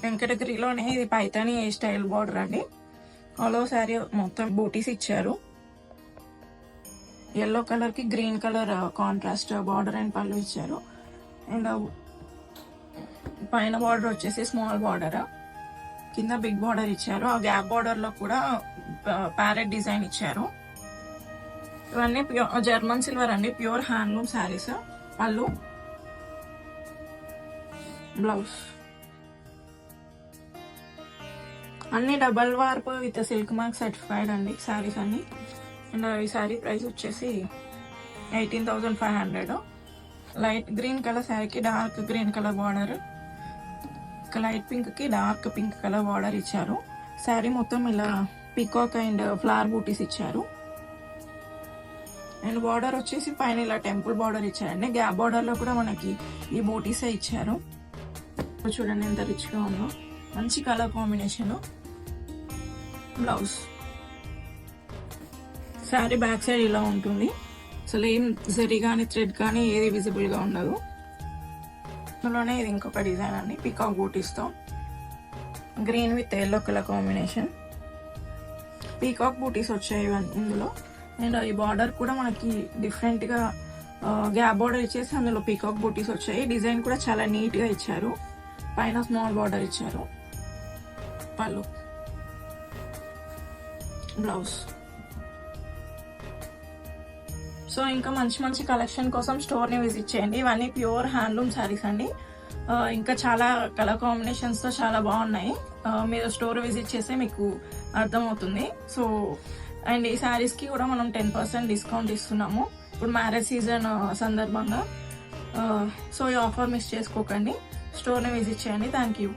వెంకటగిరిలోనే ఇది Paithani style border అండి. All over sari మొత్తం బూటీస్ ఇచ్చారు. ఎల్లో కలర్ కి green colour contrast border and పళ్ళు ఇచ్చారు. అండ్ పైన బార్డర్ వచ్చేసి స్మాల్ బార్డర్, కింద బిగ్ బార్డర్ ఇచ్చారు. ఆ గ్యాప్ బార్డర్ లో కూడా ప్యారెట్ డిజైన్ ఇచ్చారు. ఇవన్నీ జర్మన్ సిల్వర్ అండి, ప్యూర్ హ్యాండ్లూమ్ శారీస్. పళ్ళు, బ్లౌజ్ అన్ని double warp with silk mark certified అండి శారీస్ అన్ని. అండ్ ఈ శారీ ప్రైస్ వచ్చేసి 18,500. లైట్ గ్రీన్ కలర్ శారీకి dark green colour border, light pink కి డార్క్ పింక్ కలర్ బార్డర్ ఇచ్చారు. శారీ మొత్తం ఇలా పీకాక్ అండ్ ఫ్లవర్ బూటీస్ ఇచ్చారు. అండ్ బార్డర్ వచ్చేసి పైన ఇలా టెంపుల్ బార్డర్ ఇచ్చారండి. గ్యాప్ బార్డర్ లో కూడా మనకి ఈ బూటీసే ఇచ్చారు. చూడండి ఎంత రిచ్ గా ఉందో, మంచి colour combination. Blouse sari back side ఇలా ఉంటుంది. అసలు ఏం జరీ కానీ థ్రెడ్ కానీ ఏది విజిబుల్ గా ఉండదు. అందులోనే ఇది ఇంకొక డిజైన్ అండి, పీకాక్ బూటీస్ తో green with yellow colour combination. Peacock butis వచ్చాయి ఇందులో. అండ్ ఈ బార్డర్ కూడా మనకి డిఫరెంట్ గా గ్యాప్ బార్డర్ ఇచ్చేసి అందులో పీకాక్ బూటీస్ వచ్చాయి. డిజైన్ కూడా చాలా నీట్ గా ఇచ్చారు. పైన స్మాల్ బార్డర్ ఇచ్చారు. పళ్ళు, బ్లౌజ్. సో ఇంకా మంచి మంచి కలెక్షన్ కోసం స్టోర్ ని విజిట్ చేయండి. ఇవన్నీ ప్యూర్ హ్యాండ్లూమ్ శారీస్ అండి. ఇంకా చాలా కలర్ కాంబినేషన్స్ తో చాలా బాగున్నాయి. మీరు స్టోర్ విజిట్ చేస్తే మీకు అర్థమవుతుంది. సో అండ్ ఈ శారీస్ కి కూడా మనం 10% డిస్కౌంట్ ఇస్తున్నాము ఇప్పుడు మ్యారేజ్ సీజన్ సందర్భంగా. సో ఈ ఆఫర్ మిస్ చేసుకోకండి. స్టోర్ ని విజిట్ చేయండి. Thank you.